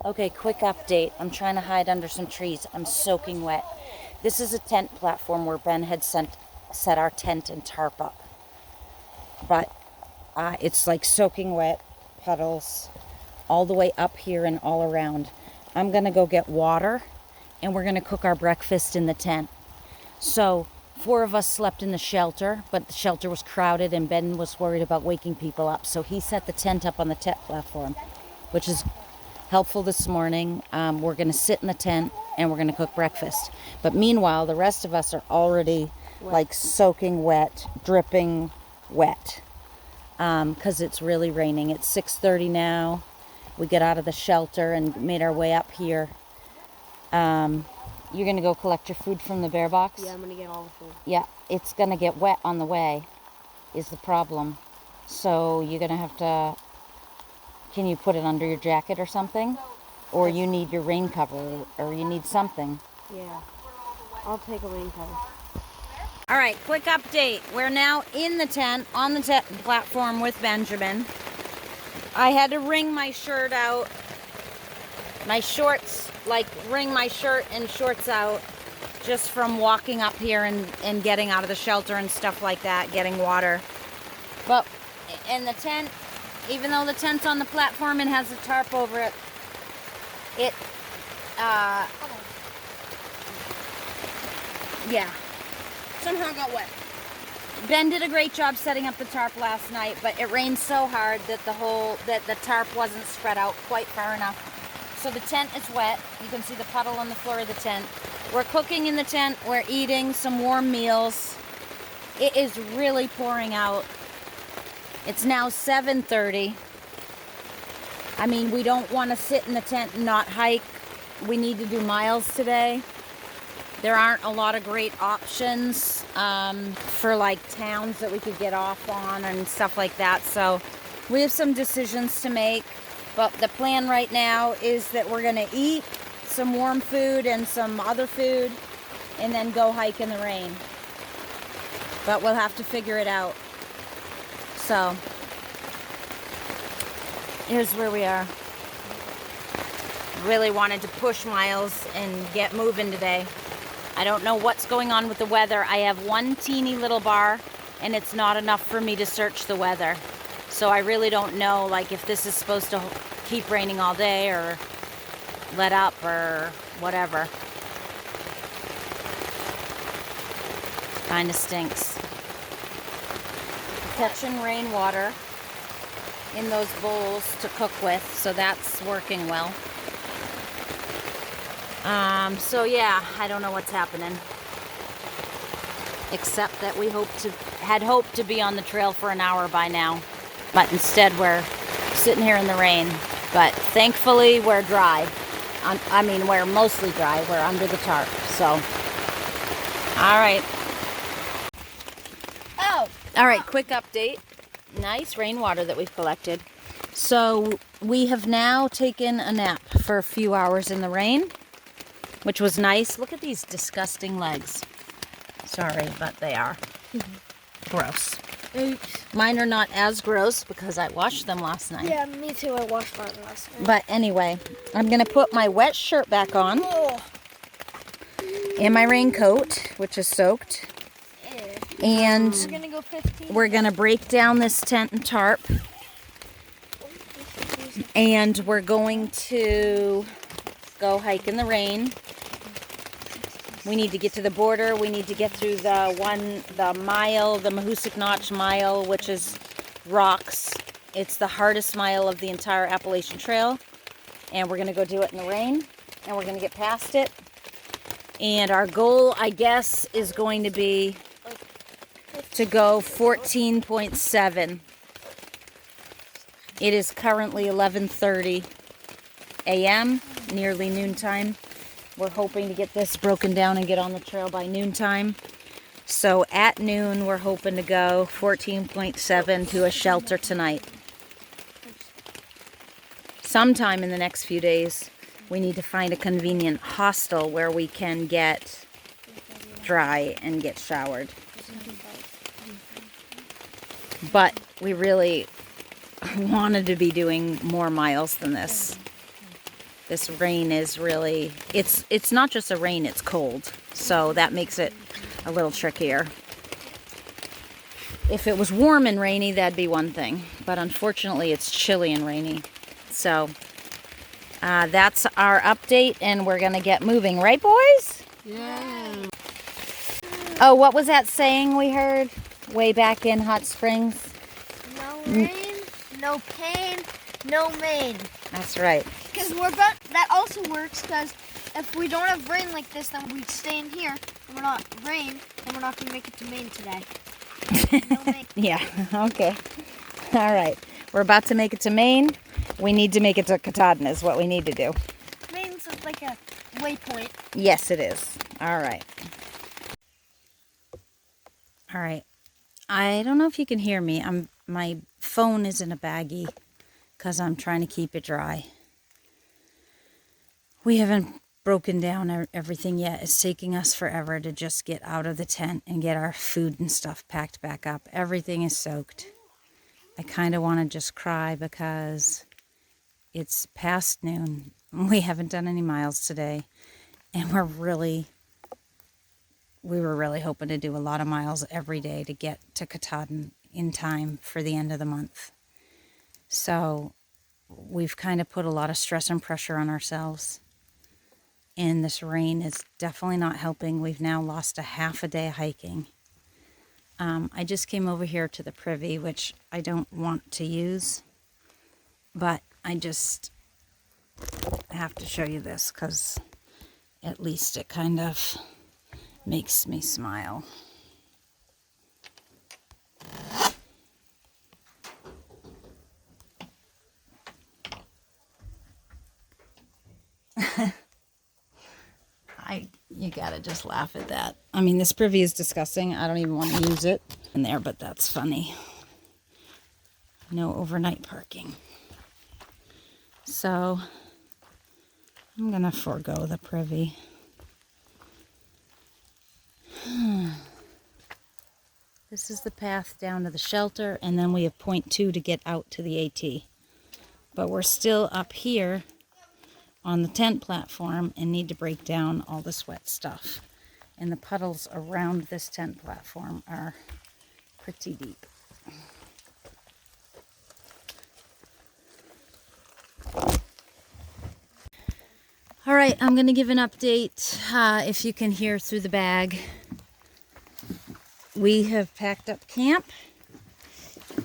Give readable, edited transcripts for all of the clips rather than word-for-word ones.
Okay, quick update. I'm trying to hide under some trees. I'm soaking wet. This is a tent platform where Ben had set our tent and tarp up. But it's like soaking wet, puddles, all the way up here and all around. I'm going to go get water, and we're going to cook our breakfast in the tent. So 4 of us slept in the shelter, but the shelter was crowded, and Ben was worried about waking people up. So he set the tent up on the tent platform, which is helpful this morning. We're going to sit in the tent and we're going to cook breakfast. But meanwhile, the rest of us are already like soaking wet, dripping wet, because it's really raining. It's 6:30 now. We got out of the shelter and made our way up here. You're going to go collect your food from the bear box? Yeah, I'm going to get all the food. Yeah, it's going to get wet on the way is the problem. So you're going to have to... Can you put it under your jacket or something? Or you need your rain cover, or you need something. Yeah, I'll take a rain cover. All right, quick update. We're now in the tent, on the tent platform with Benjamin. I had to wring my shirt out. My shorts, wring my shirt and shorts out just from walking up here and getting out of the shelter and stuff like that, getting water. But in the tent, even though the tent's on the platform and has a tarp over it, yeah, Somehow got wet. Ben did a great job setting up the tarp last night, but it rained so hard that the tarp wasn't spread out quite far enough. So the tent is wet. You can see the puddle on the floor of the tent. We're cooking in the tent. We're eating some warm meals. It is really pouring out. It's now 7:30. I mean, we don't want to sit in the tent and not hike. We need to do miles today. There aren't a lot of great options for like towns that we could get off on and stuff like that. So we have some decisions to make. But the plan right now is that we're going to eat some warm food and some other food and then go hike in the rain. But we'll have to figure it out. So here's where we are. Really wanted to push miles and get moving today. I don't know what's going on with the weather. I have one teeny little bar and it's not enough for me to search the weather. So I really don't know like if this is supposed to keep raining all day or let up or whatever. Kind of stinks. Catching rainwater in those bowls to cook with, so that's working well. So yeah, I don't know what's happening. Except that we had hoped to be on the trail for an hour by now. But instead we're sitting here in the rain. But thankfully we're dry. I mean, we're mostly dry. We're under the tarp, so. All right. All right, quick update. Nice rainwater that we've collected. So we have now taken a nap for a few hours in the rain, which was nice. Look at these disgusting legs. Sorry, but they are gross. Oops. Mine are not as gross because I washed them last night. Yeah, me too. I washed mine last night. But anyway, I'm going to put my wet shirt back on and my raincoat, which is soaked. And We're gonna go 15. we're going to break down this tent and tarp. And we're going to go hike in the rain. We need to get to the border. We need to get through the Mahoosic Notch Mile, which is rocks. It's the hardest mile of the entire Appalachian Trail. And we're going to go do it in the rain. And we're going to get past it. And our goal, I guess, is going to be to go 14.7. It is currently 11:30 a.m., nearly noontime. We're hoping to get this broken down and get on the trail by noontime. So at noon, we're hoping to go 14.7 to a shelter tonight. Sometime in the next few days, we need to find a convenient hostel where we can get dry and get showered. But we really wanted to be doing more miles than this. This rain is really, it's not just a rain, it's cold. So that makes it a little trickier. If it was warm and rainy, that'd be one thing. But unfortunately, it's chilly and rainy. So that's our update, and we're going to get moving. Right, boys? Yeah. Oh, what was that saying we heard way back in Hot Springs? No rain, no pain, no Maine. That's right. Because that also works because if we don't have rain like this, then we stay in here and we're not rain, and we're not going to make it to Maine today. No Maine. Yeah, okay. All right. We're about to make it to Maine. We need to make it to Katahdin is what we need to do. Maine's like a waypoint. Yes, it is. All right. All right. I don't know if you can hear me. My phone is in a baggie because I'm trying to keep it dry. We haven't broken down everything yet. It's taking us forever to just get out of the tent and get our food and stuff packed back up. Everything is soaked. I kind of want to just cry because it's past noon. We haven't done any miles today, and we were really hoping to do a lot of miles every day to get to Katahdin in time for the end of the month. So we've kind of put a lot of stress and pressure on ourselves. And this rain is definitely not helping. We've now lost a half a day hiking. I just came over here to the privy, which I don't want to use. But I just have to show you this because at least it kind of makes me smile. You gotta just laugh at that. I mean, this privy is disgusting. I don't even want to use it in there, but that's funny. No overnight parking. So I'm gonna forego the privy. This is the path down to the shelter, and then we have point 2 to get out to the AT. But we're still up here on the tent platform and need to break down all this wet stuff. And the puddles around this tent platform are pretty deep. All right, I'm going to give an update if you can hear through the bag. We have packed up camp,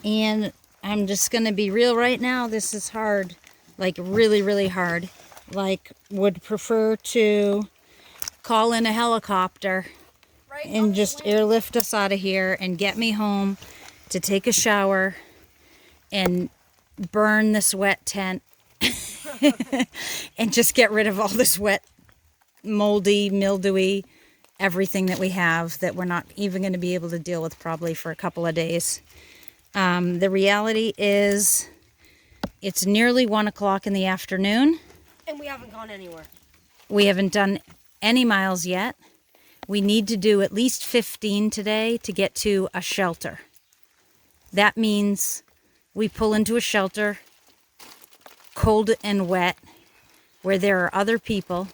and I'm just going to be real right now. This is hard, like really, really hard. Like, would prefer to call in a helicopter and just airlift us out of here and get me home to take a shower and burn this wet tent and just get rid of all this wet, moldy, mildewy, everything that we have that we're not even going to be able to deal with probably for a couple of days. The reality is it's nearly 1 o'clock in the afternoon. And we haven't gone anywhere. We haven't done any miles yet. We need to do at least 15 today to get to a shelter. That means we pull into a shelter, cold and wet, where there are other people.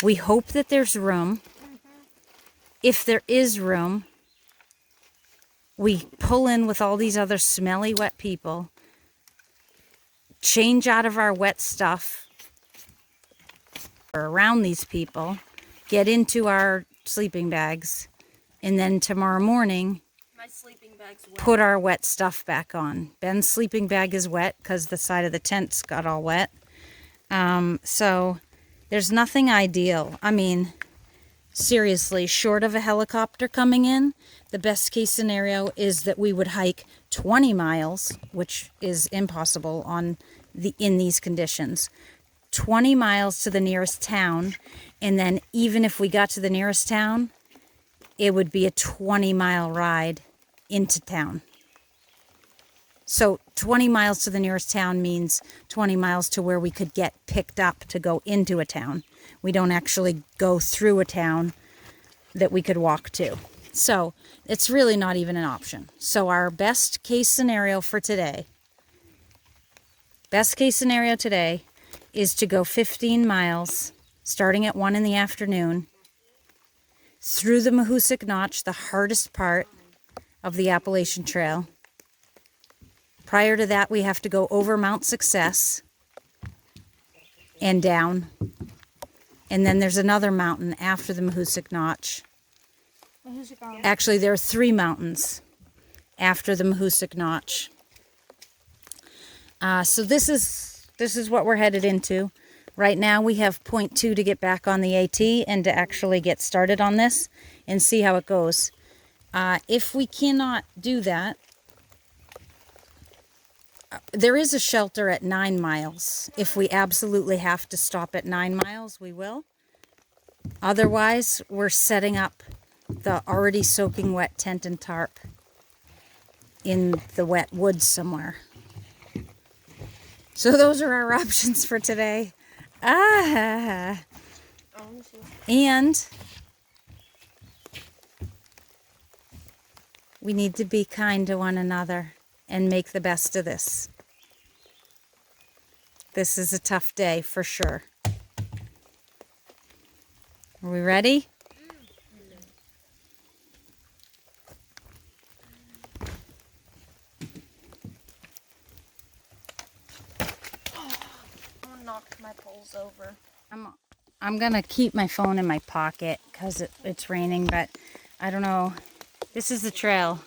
We hope that there's room. If there is room, we pull in with all these other smelly, wet people, change out of our wet stuff around these people, get into our sleeping bags, and then tomorrow morning My sleeping bag's wet. put our wet stuff back on. Ben's sleeping bag is wet because the side of the tent's got all wet. So there's nothing ideal. I mean, seriously, short of a helicopter coming in, the best case scenario is that we would hike 20 miles, which is impossible in these conditions. 20 miles to the nearest town, and then even if we got to the nearest town, it would be a 20-mile ride into town. So 20 miles to the nearest town means 20 miles to where we could get picked up to go into a town. We don't actually go through a town that we could walk to. So it's really not even an option. So our best case scenario today is to go 15 miles, starting at 1 in the afternoon, through the Mahoosic Notch, the hardest part of the Appalachian Trail. Prior to that, we have to go over Mount Success and down. And then there's another mountain after the Mahoosic Notch. Actually, there are 3 mountains after the Mahoosic Notch. So this is what we're headed into. Right now we have 0.2 to get back on the AT and to actually get started on this and see how it goes. If we cannot do that, there is a shelter at 9 miles. If we absolutely have to stop at 9 miles, we will. Otherwise, we're setting up the already soaking wet tent and tarp in the wet woods somewhere. So those are our options for today. And we need to be kind to one another and make the best of this. This is a tough day for sure. Are we ready? Knocked my poles over. I'm gonna keep my phone in my pocket because it's raining, but I don't know. This is the trail,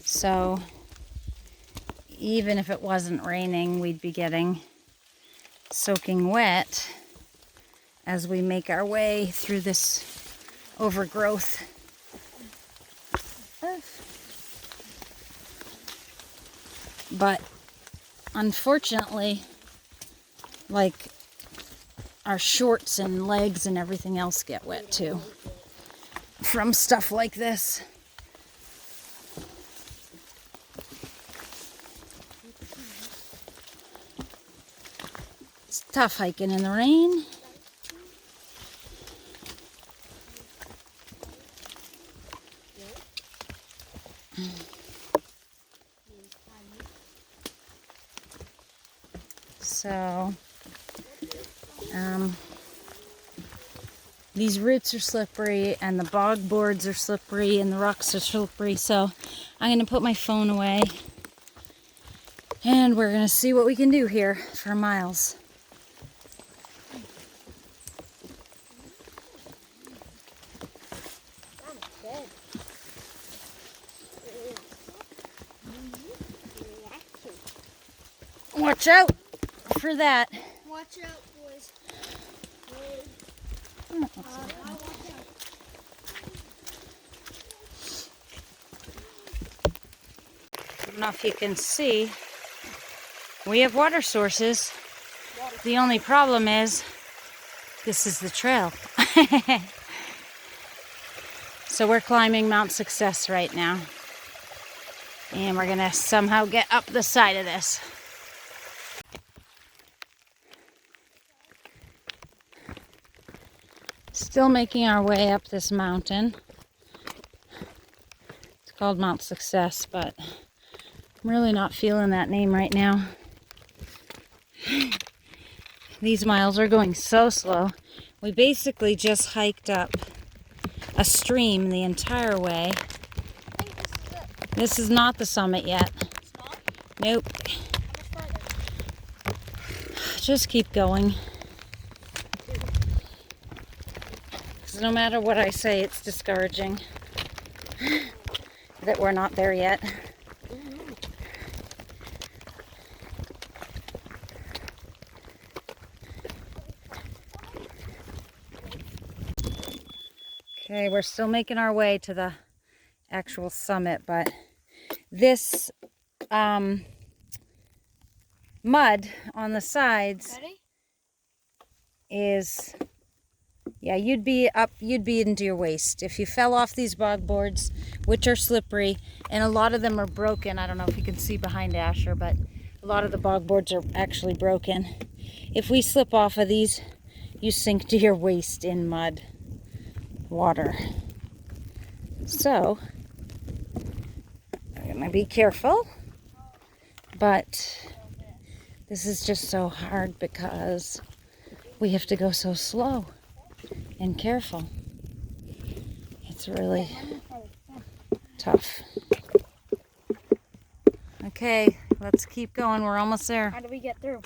so even if it wasn't raining, we'd be getting soaking wet as we make our way through this overgrowth. But unfortunately, like, our shorts and legs and everything else get wet too from stuff like this. It's tough hiking in the rain. So these roots are slippery and the bog boards are slippery and the rocks are slippery, so I'm going to put my phone away and we're going to see what we can do here for miles. Watch out for that. Watch out, boys. I don't know if you can see, we have water sources. The only problem is this is the trail. So we're climbing Mount Success right now. And we're gonna somehow get up the side of this. Still making our way up this mountain. It's called Mount Success, but I'm really not feeling that name right now. These miles are going so slow. We basically just hiked up a stream the entire way. I think this is it. This is not the summit yet. It's not? Nope. How much farther? Just keep going. No matter what I say, it's discouraging that we're not there yet. Okay, we're still making our way to the actual summit, but this mud on the sides is... yeah, you'd be into your waist. If you fell off these bog boards, which are slippery, and a lot of them are broken. I don't know if you can see behind Asher, but a lot of the bog boards are actually broken. If we slip off of these, you sink to your waist in mud, water. So, I'm gonna be careful, but This is just so hard because we have to go so slow and careful. It's really tough. Okay, let's keep going. We're almost there. How do we get through?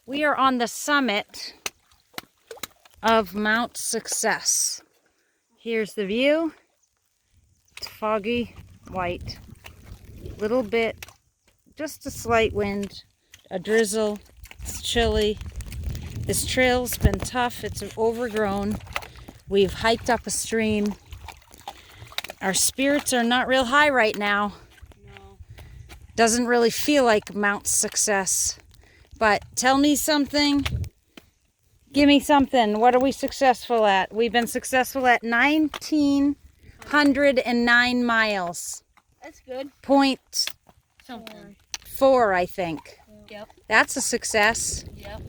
We are on the summit of Mount Success. Here's the view. It's foggy, white. Little bit, just a slight wind, a drizzle. It's chilly. This trail's been tough. It's overgrown. We've hiked up a stream. Our spirits are not real high right now. No. Doesn't really feel like Mount Success. But tell me something. Give me something. What are we successful at? We've been successful at 1,909 miles. That's good. Point Something. 4, I think. Yep. That's a success. Yep.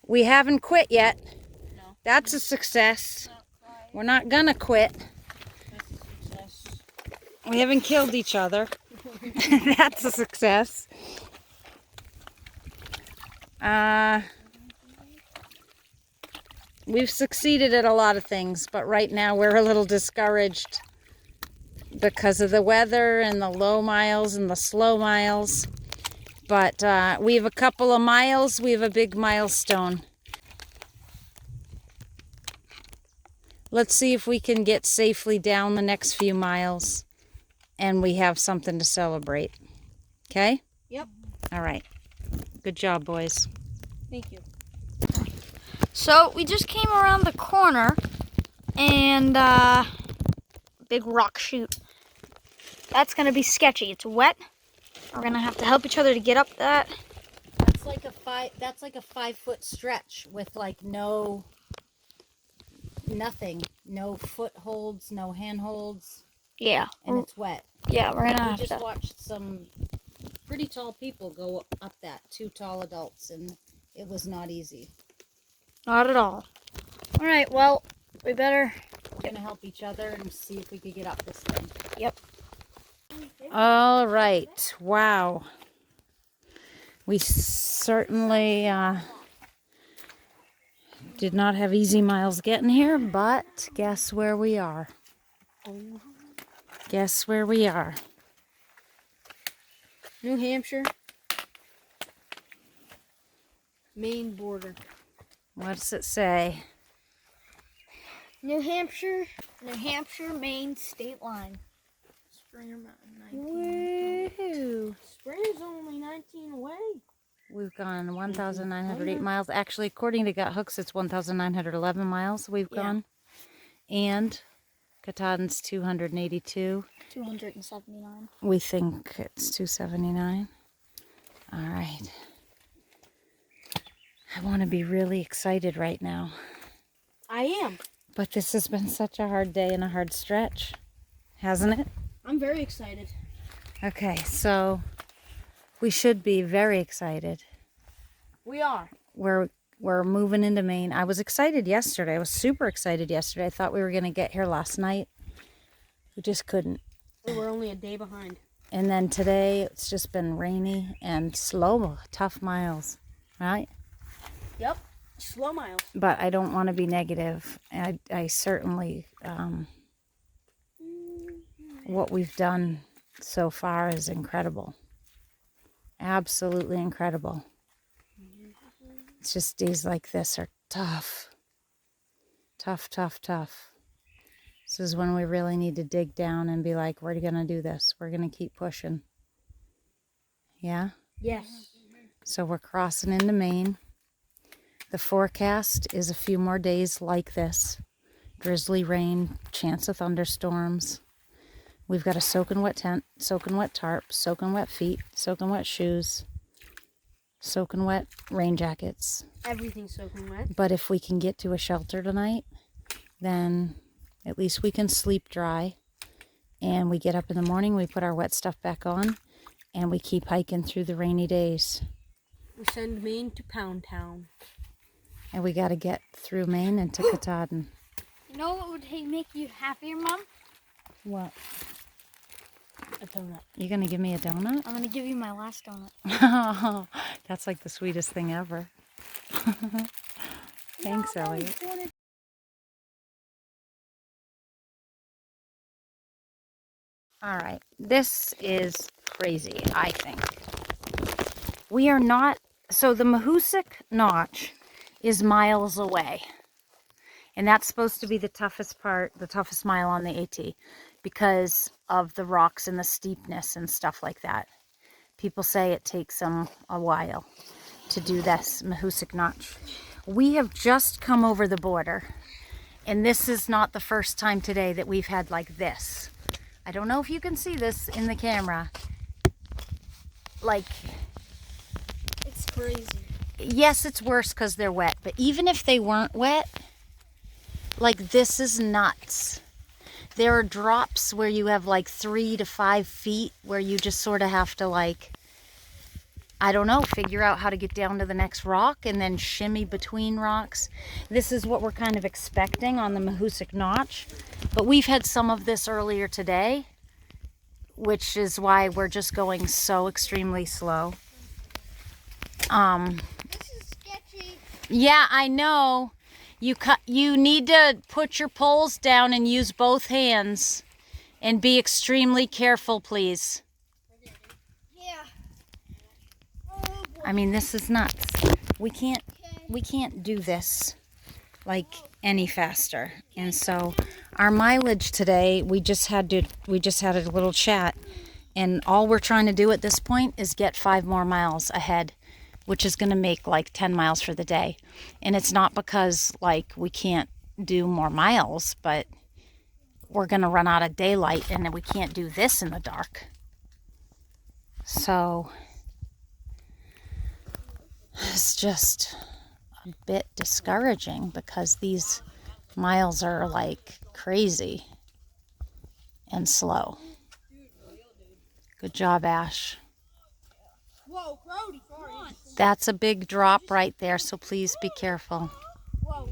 We haven't quit yet. No. That's a success. We're not gonna quit. That's a success. We haven't killed each other. That's a success. We've succeeded at a lot of things, but right now we're a little discouraged because of the weather and the low miles and the slow miles. But we have a couple of miles. We have a big milestone. Let's see if we can get safely down the next few miles and we have something to celebrate. Okay? Yep. All right. Good job, boys. Thank you. So we just came around the corner and big rock chute. That's gonna be sketchy. It's wet. We're gonna have to help each other to get up that. That's like a 5-foot stretch with like nothing, no footholds, no handholds, Yeah. and it's wet. Yeah, we're gonna We have just to. watched some pretty tall people go up that, 2 tall adults, and it was not easy. Not at all. All right. Well, we better. We're gonna help each other and see if we could get up this thing. Yep. All right. Wow. We certainly did not have easy miles getting here, but guess where we are? Guess where we are? New Hampshire. Maine border. What does it say? New Hampshire, Maine state line. Springer Mountain, 19. Woohoo! Springer's only 19 away. We've gone 1,908 miles. Actually, according to Got Hooks, it's 1,911 miles we've gone. And Katahdin's 282. 279. We think it's 279. All right. I want to be really excited right now. I am. But this has been such a hard day and a hard stretch, hasn't it? I'm very excited. Okay, so we should be very excited. We are. We're moving into Maine. I was excited yesterday. I was super excited yesterday. I thought we were going to get here last night. We just couldn't. We were only a day behind. And then today it's just been rainy and slow, tough miles, right? Yep. Slow miles. But I don't want to be negative. I certainly, what we've done so far is incredible. Absolutely incredible. It's just days like this are tough. Tough, tough, tough. This is when we really need to dig down and be like, we're going to do this. We're going to keep pushing. Yeah? Yes. So we're crossing into Maine. The forecast is a few more days like this. Drizzly rain, chance of thunderstorms. We've got a soaking wet tent, soaking wet tarp, soaking wet feet, soaking wet shoes, soaking wet rain jackets. Everything's soaking wet. But if we can get to a shelter tonight, then at least we can sleep dry. And we get up in the morning, we put our wet stuff back on, and we keep hiking through the rainy days. We send Maine to Pound Town. And we got to get through Maine and to Katahdin. You know what would make you happier, Mom? What? a donut. You gonna give me a donut? I'm gonna give you my last donut. Oh, that's like the sweetest thing ever. Thanks, Elliot. All right, this is crazy, I think. We are not, so the Mahoosic Notch is miles away. And that's supposed to be the toughest part, the toughest mile on the AT, because of the rocks and the steepness and stuff like that. People say it takes them a while to do this Mahoosic Notch. We have just come over the border, and this is not the first time today that we've had like this. I don't know if you can see this in the camera. Like, It's crazy. yes, it's worse because they're wet, but even if they weren't wet, like, this is nuts. There are drops where you have like 3 to 5 feet where you just sort of have to, like, I don't know, figure out how to get down to the next rock and then shimmy between rocks. This is what we're kind of expecting on the Mahoosic Notch. But we've had some of this earlier today, which is why we're just going so extremely slow. This is sketchy. Yeah, I know. You need to put your poles down and use both hands and be extremely careful, please. Yeah. I mean, this is nuts. We can't do this like any faster. And so our mileage today, we just had a little chat, and all we're trying to do at this point is get 5 more miles ahead, which is going to make like 10 miles for the day. And it's not because like we can't do more miles, but we're going to run out of daylight and we can't do this in the dark. So it's just a bit discouraging because these miles are like crazy and slow. Good job, Ash. Whoa, Brody, sorry. That's a big drop right there, so please be careful. Whoa.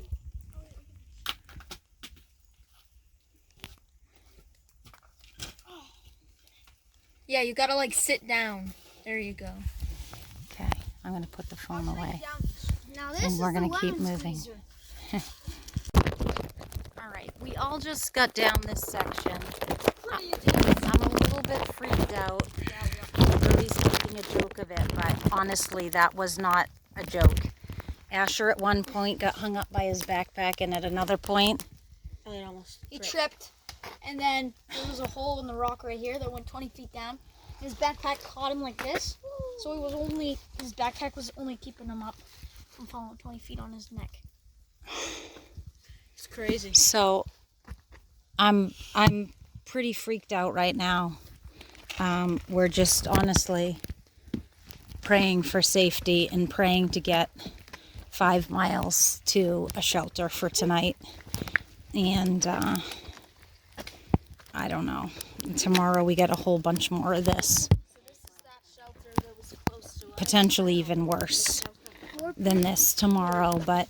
Yeah, you gotta like sit down. There you go. Okay, I'm going to put the phone away. Now this And we're is gonna the keep lemon moving. squeezer. All right, we all just got down this section. I'm a little bit freaked out. Brody's making a joke of it, but honestly, that was not a joke. Asher at one point got hung up by his backpack, and at another point, He tripped, and then there was a hole in the rock right here that went 20 feet down. His backpack caught him like this, so his backpack was only keeping him up from falling 20 feet on his neck. It's crazy. so I'm pretty freaked out right now. We're just honestly praying for safety and praying to get 5 miles to a shelter for tonight. And I don't know. Tomorrow we get a whole bunch more of this. So this is that shelter that was close to us. Potentially even worse than this tomorrow, but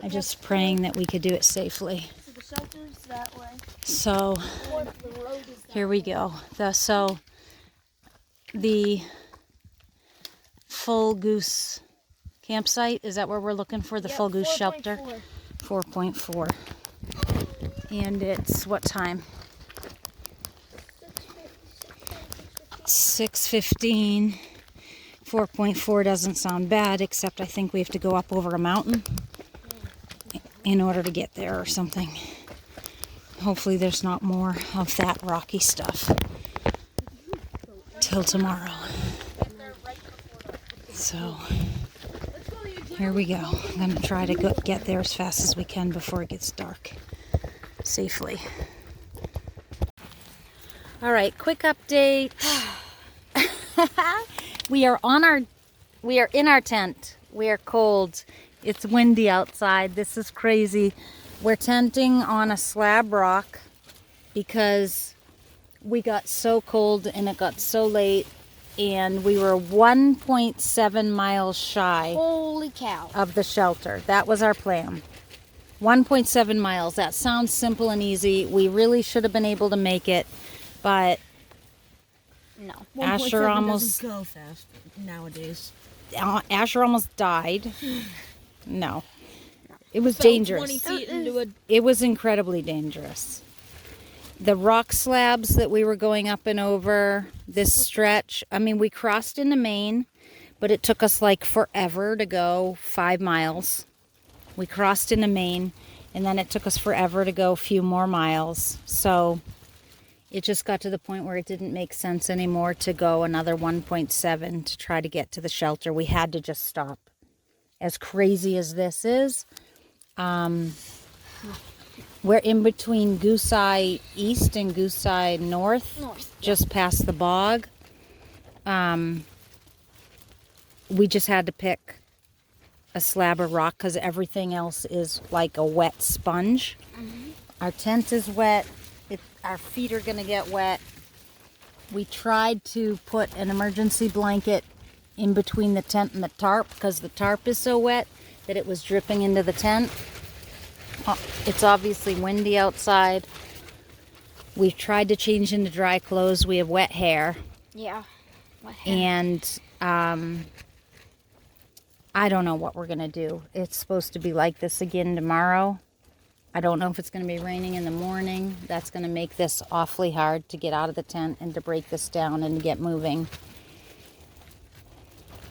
I'm just praying that we could do it safely. So the shelter's that way. So Or the road is that here we go. The Full Goose campsite, is that where we're looking for the Full Goose shelter? 4.4. And it's what time? 6:15. 4.4 doesn't sound bad, except I think we have to go up over a mountain in order to get there or something. Hopefully there's not more of that rocky stuff till tomorrow. So here we go. I'm going to try to get there as fast as we can before it gets dark safely. All right, quick update. We are in our tent. We are cold. It's windy outside. This is crazy. We're tenting on a slab rock because we got so cold and it got so late, and we were 1.7 miles shy Holy cow. of the shelter. That was our plan. 1.7 miles. That sounds simple and easy. We really should have been able to make it, but No. Asher 1.7 almost doesn't go fast nowadays. Asher almost died. No. It was Fell dangerous. 20 feet into a... It was incredibly dangerous. The rock slabs that we were going up and over, this stretch, I mean, we crossed into Maine, but it took us like forever to go 5 miles. We crossed into Maine, and then it took us forever to go a few more miles. So it just got to the point where it didn't make sense anymore to go another 1.7 to try to get to the shelter. We had to just stop. As crazy as this is, we're in between Goose Eye East and Goose Eye North, just past the bog. We just had to pick a slab of rock because everything else is like a wet sponge. Our tent is wet. Our feet are going to get wet. We tried to put an emergency blanket in between the tent and the tarp because the tarp is so wet that it was dripping into the tent. It's obviously windy outside. We've tried to change into dry clothes. We have wet hair. Yeah. Wet hair. And I don't know what we're going to do. It's supposed to be like this again tomorrow. I don't know if it's going to be raining in the morning. That's going to make this awfully hard to get out of the tent and to break this down and to get moving.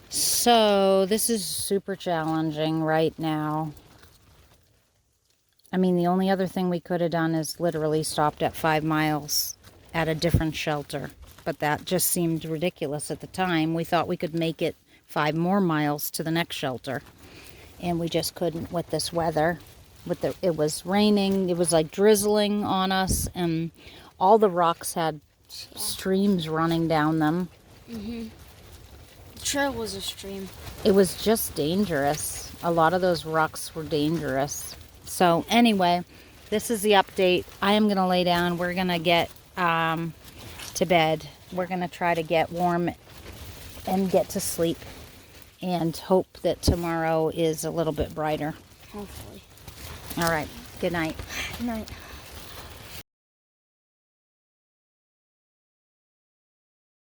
So this is super challenging right now. I mean, the only other thing we could have done is literally stopped at 5 miles at a different shelter. But that just seemed ridiculous at the time. We thought we could make it 5 more miles to the next shelter. And we just couldn't with this weather. It was raining, it was like drizzling on us, and all the rocks had streams running down them. The trail was a stream. It was just dangerous. A lot of those rocks were dangerous. So anyway, this is the update. I am going to lay down. We're going to get to bed. We're going to try to get warm and get to sleep and hope that tomorrow is a little bit brighter. Hopefully. All right. Good night. Good night.